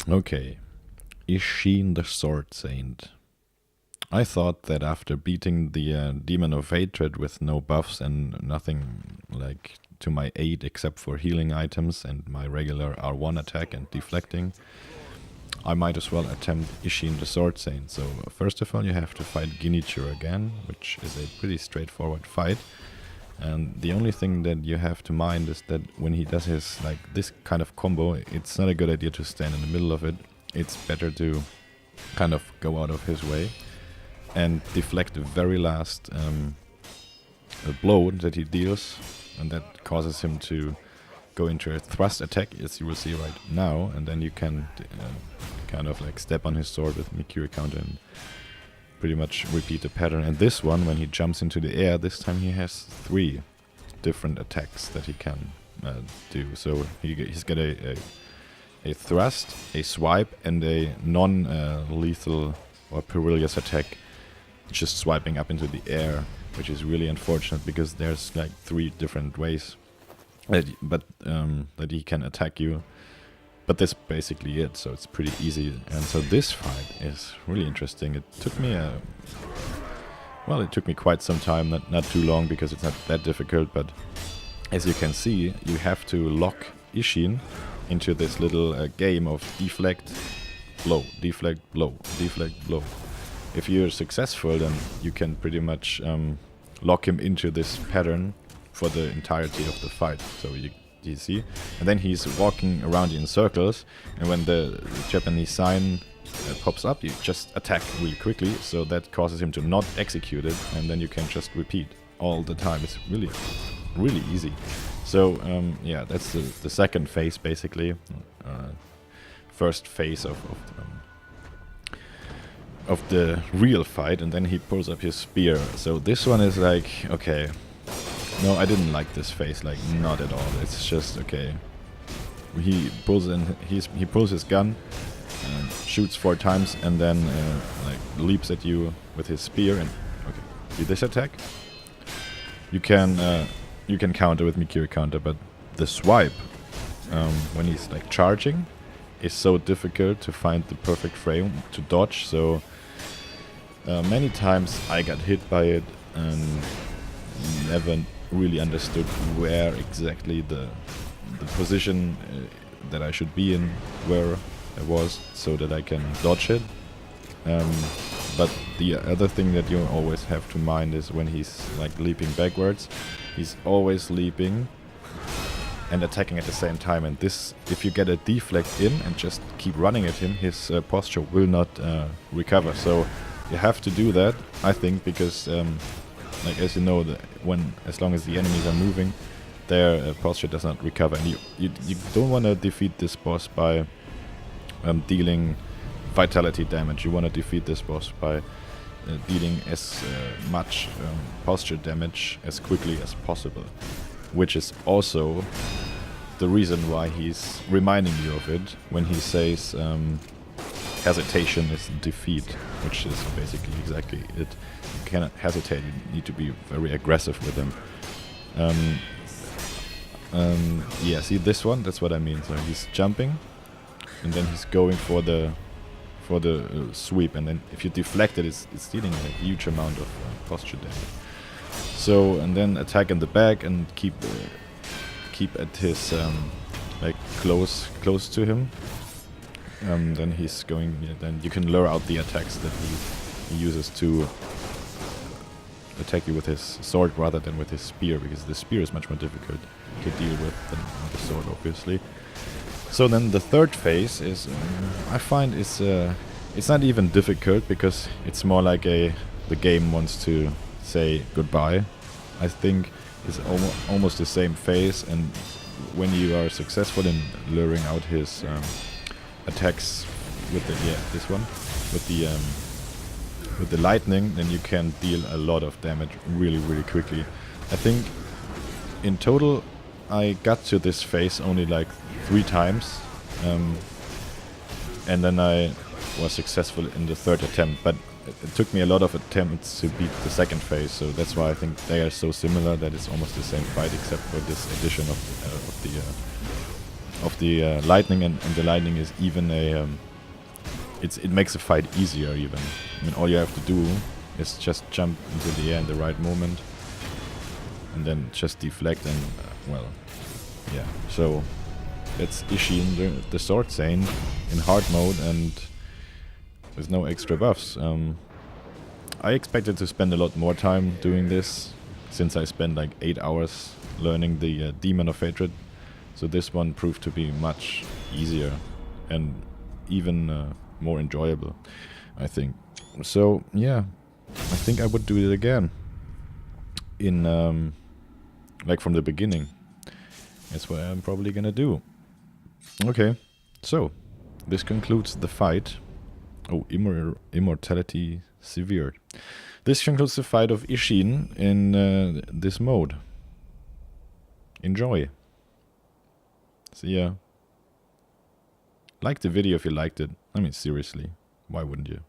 Okay. Isshin the Sword Saint. I thought that after beating the Demon of Hatred with no buffs and nothing like to my aid except for healing items and my regular R1 attack and deflecting, I might as well attempt Isshin the Sword Saint. So first of all you have to fight Ginichur again, which is a pretty straightforward fight. And the only thing that you have to mind is that when he does his like this kind of combo, it's not a good idea to stand in the middle of it. It's better to kind of go out of his way and deflect the very last blow that he deals, and that causes him to go into a thrust attack, as you will see right now, and then you can kind of like step on his sword with Mikiri counter and pretty much repeat the pattern. And this one, when he jumps into the air, this time he has 3 different attacks that he can do. So he's got a thrust, a swipe, and a non-lethal or perilous attack, just swiping up into the air, which is really unfortunate because there's like 3 different ways that he can attack you. But that's basically it, so it's pretty easy. And so this fight is really interesting. It took me it took me quite some time, not too long because it's not that difficult, but as you can see, you have to lock Isshin into this little game of deflect, blow, deflect, blow, deflect, blow. If you're successful, then you can pretty much lock him into this pattern for the entirety of the fight. So you see, and then he's walking around in circles, and when the Japanese sign pops up, you just attack really quickly, so that causes him to not execute it, and then you can just repeat all the time. It's really, really easy. So yeah, that's the second phase basically. First phase of the real fight, and then he pulls up his spear. So this one is like, okay, no, I didn't like this phase, like not at all. It's just okay. He pulls his gun and shoots 4 times, and then like leaps at you with his spear. And okay, do this attack. You can counter with Mikiri counter, but the swipe when he's like charging is so difficult to find the perfect frame to dodge. So many times I got hit by it and never really understood where exactly the position that I should be in, where I was, so that I can dodge it. But the other thing that you always have to mind is when he's like leaping backwards, he's always leaping and attacking at the same time. And this, if you get a deflect in and just keep running at him, his posture will not recover. So you have to do that, I think, because like as you know, as long as the enemies are moving, their posture does not recover. And you don't want to defeat this boss by dealing vitality damage. You want to defeat this boss by dealing as much posture damage as quickly as possible, which is also the reason why he's reminding you of it when he says hesitation is defeat, which is basically exactly it. You cannot hesitate, you need to be very aggressive with him. Yeah, see this one? That's what I mean. So he's jumping, and then he's going for the sweep, and then if you deflect it, it's dealing a huge amount of posture damage. So, and then attack in the back and keep at his like close to him. Then he's going. Yeah, then you can lure out the attacks that he uses to attack you with his sword rather than with his spear, because the spear is much more difficult to deal with than the sword, obviously. So then the third phase is, I find it's not even difficult, because it's more like the game wants to say goodbye. I think it's almost the same phase, and when you are successful in luring out his attacks with the lightning, then you can deal a lot of damage really, really quickly. I think in total I got to this phase only like 3 times, and then I was successful in the 3rd attempt, but it took me a lot of attempts to beat the 2nd phase, so that's why I think they are so similar, that it's almost the same fight except for this addition of of the lightning, and the lightning is even a it makes the fight easier even. I mean, all you have to do is just jump into the air in the right moment, and then just deflect and well, yeah. So that's Isshin, the Sword Saint, in hard mode and with no extra buffs. I expected to spend a lot more time doing this, since I spent like 8 hours learning the Demon of Hatred. So this one proved to be much easier and even more enjoyable, I think. So yeah, I think I would do it again in like from the beginning. That's what I'm probably gonna do. Okay, so this concludes the fight. Oh, immortality severed. This concludes the fight of Isshin in this mode. Enjoy. See ya. Like the video if you liked it. I mean, seriously, why wouldn't you?